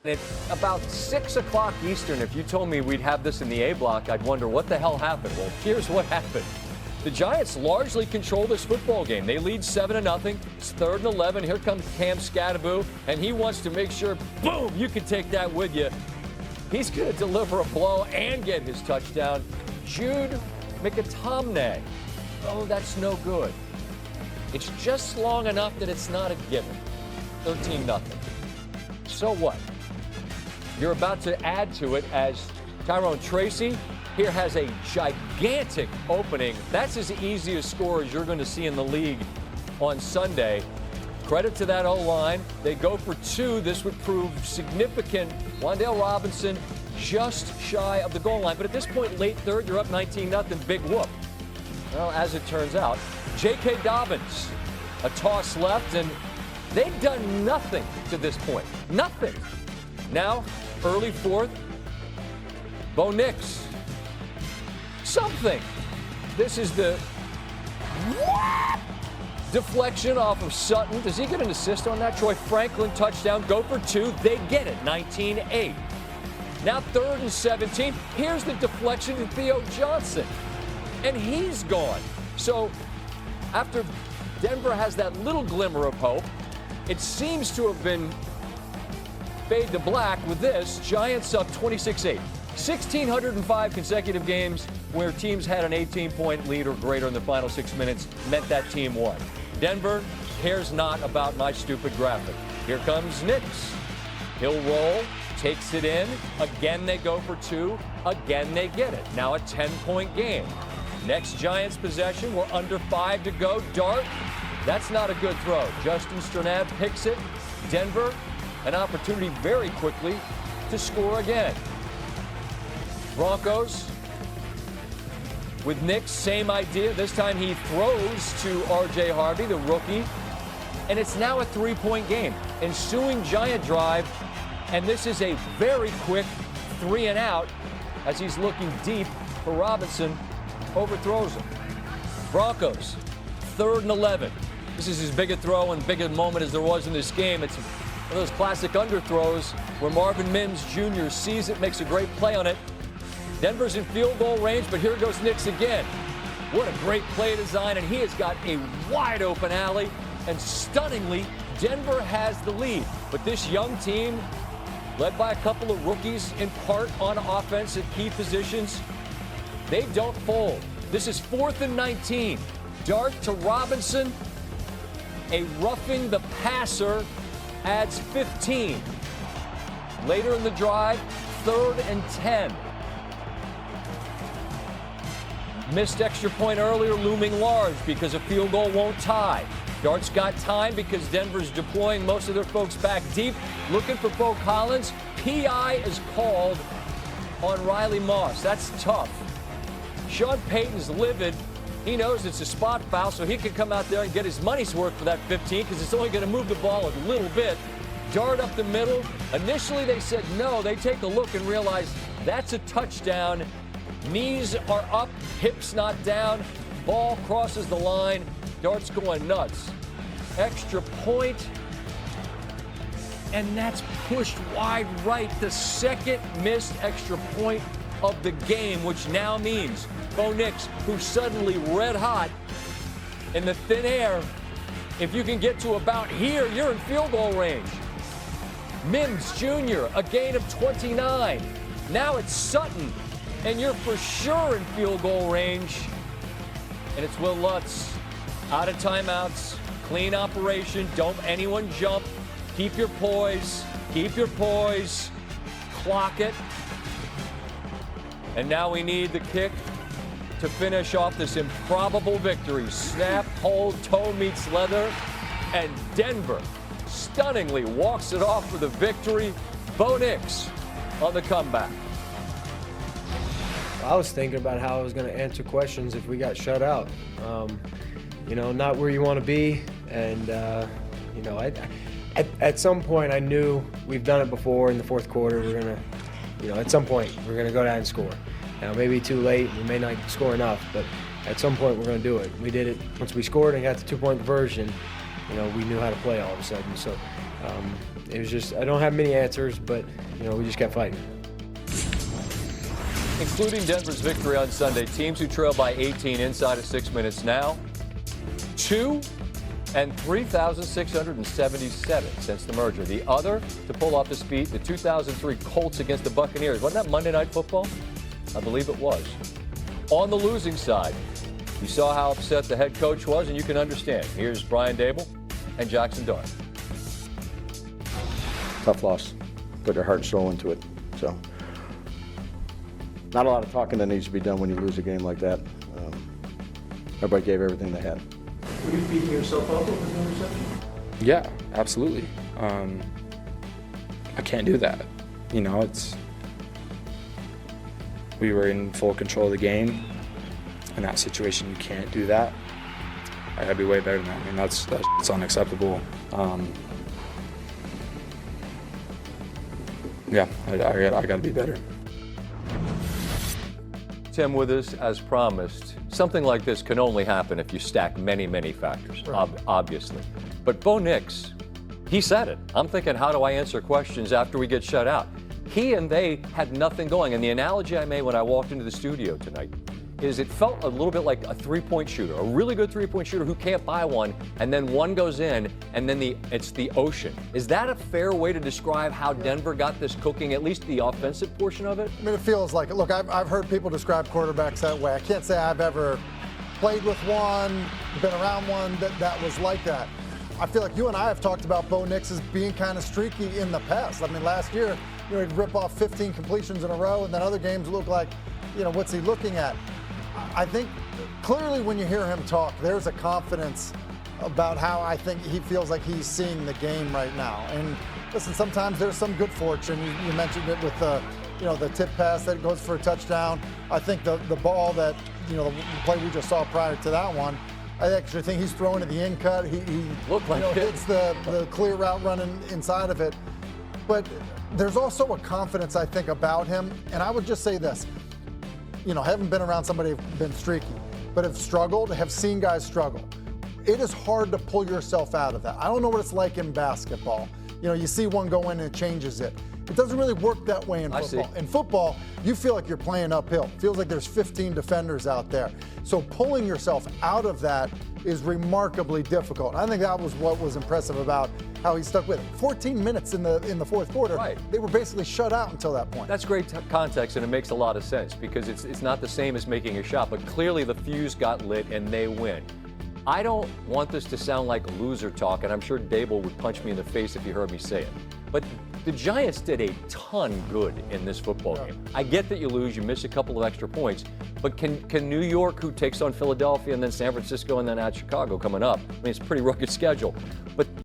At about 6 o'clock Eastern, if you told me we'd have this in the A block, I'd wonder what the hell happened. Well, here's what happened. The Giants largely control this football game. They lead 7-0. It's 3rd and 11. Here comes Cam Scatteraboo, and he wants to make sure, boom, you can take that with you. He's going to deliver a blow and get his touchdown. Jude McAtomney. Oh, that's no good. It's just long enough that it's not a given. 13-0. So what? You're about to add to it as Tyrone Tracy here has a gigantic opening. That's as easy a score as you're going to see in the league on Sunday. Credit to that O-line. They go for 2. This would prove significant. Wan'Dale Robinson just shy of the goal line. But at this point, late third, you're up 19-0. Big whoop. Well, as it turns out, J.K. Dobbins, a toss left, and they've done nothing to this point. Nothing. Now, early fourth, Bo Nix. Something. This is the deflection off of Sutton. Does he get an assist on that? Troy Franklin touchdown. Go for 2. They get it. 19-8. Now 3rd and 17. Here's the deflection to Theo Johnson. And he's gone. So after Denver has that little glimmer of hope, it seems to have been fade to black with this. Giants up 26-8. 1,605 consecutive games where teams had an 18-point lead or greater in the final 6 minutes meant that team won. Denver cares not about my stupid graphic. Here comes Nix. He'll roll, takes it in. Again, they go for 2. Again, they get it. Now a 10-point game. Next Giants possession, we're under 5 to go. Dart, that's not a good throw. Justin Strnad picks it. Denver, an opportunity very quickly to score again. Broncos with Nix, same idea. This time he throws to R.J. Harvey, the rookie, and it's now a 3-point game. Ensuing Giant drive, and this is a very quick 3 and out as he's looking deep for Robinson, overthrows him. Broncos, 3rd and 11. This is as big a throw and big a moment as there was in this game. It's one of those classic underthrows where Marvin Mims Jr. sees it, makes a great play on it. Denver's in field goal range, but here goes Nix again. What a great play design, and he has got a wide open alley, and stunningly, Denver has the lead. But this young team, led by a couple of rookies in part on offense at key positions, they don't fold. This is 4th and 19. Dart to Robinson. A roughing the passer adds 15. Later in the drive, 3rd and 10. Missed extra point earlier, looming large because a field goal won't tie. Dart's got time because Denver's deploying most of their folks back deep. Looking for Bo Collins. PI is called on Riley Moss. That's tough. Sean Payton's livid. He knows it's a spot foul, so he can come out there and get his money's worth for that 15 because it's only going to move the ball a little bit. Dart up the middle. Initially, they said no. They take a look and realize that's a touchdown. Knees are up, hips not down. Ball crosses the line. Dart's going nuts. Extra point. And that's pushed wide right. The second missed extra point of the game, which now means Bo Nix, who's suddenly red hot in the thin air, if you can get to about here, you're in field goal range. Mims Jr., a gain of 29. Now it's Sutton, and you're for sure in field goal range. And it's Will Lutz out of timeouts, clean operation, don't anyone jump. Keep your poise, clock it. And now we need the kick to finish off this improbable victory. Snap, hold, toe meets leather, and Denver stunningly walks it off with a victory. Bo Nix on the comeback. I was thinking about how I was going to answer questions if we got shut out. Not where you want to be, and at some point I knew we've done it before in the fourth quarter. We're gonna, at some point we're gonna go down and score. Now maybe too late, we may not score enough, but at some point we're gonna do it. We did it once we scored and got the 2-point conversion. We knew how to play all of a sudden. So, It was just, I don't have many answers, but, we just kept fighting. Including Denver's victory on Sunday, teams who trail by 18 inside of 6 minutes now, 2 and 3,677 since the merger. The other, to pull off his feet, the 2003 Colts against the Buccaneers. Wasn't that Monday Night Football? I believe it was. On the losing side, you saw how upset the head coach was, and you can understand. Here's Brian Dable and Jaxson Dart. Tough loss. Put their heart and soul into it. So, not a lot of talking that needs to be done when you lose a game like that. Everybody gave everything they had. Were you beating yourself up over the interception? Yeah, absolutely. I can't do that. We were in full control of the game. In that situation, you can't do that. I gotta be way better than that. That's unacceptable. Yeah, I gotta be better. Tim with us, as promised. Something like this can only happen if you stack many, many factors, obviously. But Bo Nix, he said it. I'm thinking, how do I answer questions after we get shut out? He and they had nothing going. And the analogy I made when I walked into the studio tonight is it felt a little bit like a three-point shooter, a really good three-point shooter who can't buy one, and then one goes in, and then it's the ocean. Is that a fair way to describe how Denver got this cooking, at least the offensive portion of it? I mean, it feels like it. Look, I've heard people describe quarterbacks that way. I can't say I've ever played with one, been around one that was like that. I feel like you and I have talked about Bo Nix as being kind of streaky in the past. I mean, last year, he'd rip off 15 completions in a row, and then other games look like, what's he looking at? I think clearly when you hear him talk, there's a confidence about how I think he feels like he's seeing the game right now. And listen, sometimes there's some good fortune. You mentioned it with the tip pass that goes for a touchdown. I think the ball that, the play we just saw prior to that one, I actually think he's throwing to the in cut. He looked like hits the clear route running inside of it. But there's also a confidence, I think, about him. And I would just say this. Haven't been around somebody who's been streaky, but have struggled, have seen guys struggle. It is hard to pull yourself out of that. I don't know what it's like in basketball. You see one go in and it changes it. It doesn't really work that way in football. In football, you feel like you're playing uphill. It feels like there's 15 defenders out there. So pulling yourself out of that is remarkably difficult. I think that was what was impressive about how he stuck with it. 14 minutes in the fourth quarter, they were basically shut out until that point. That's great context, and it makes a lot of sense because it's not the same as making a shot, but clearly the fuse got lit and they win. I don't want this to sound like loser talk, and I'm sure Dable would punch me in the face if he heard me say it. But the Giants did a ton good in this football game. I get that you lose, you miss a couple of extra points, but can New York, who takes on Philadelphia and then San Francisco and then at Chicago coming up, I mean, it's a pretty rugged schedule, but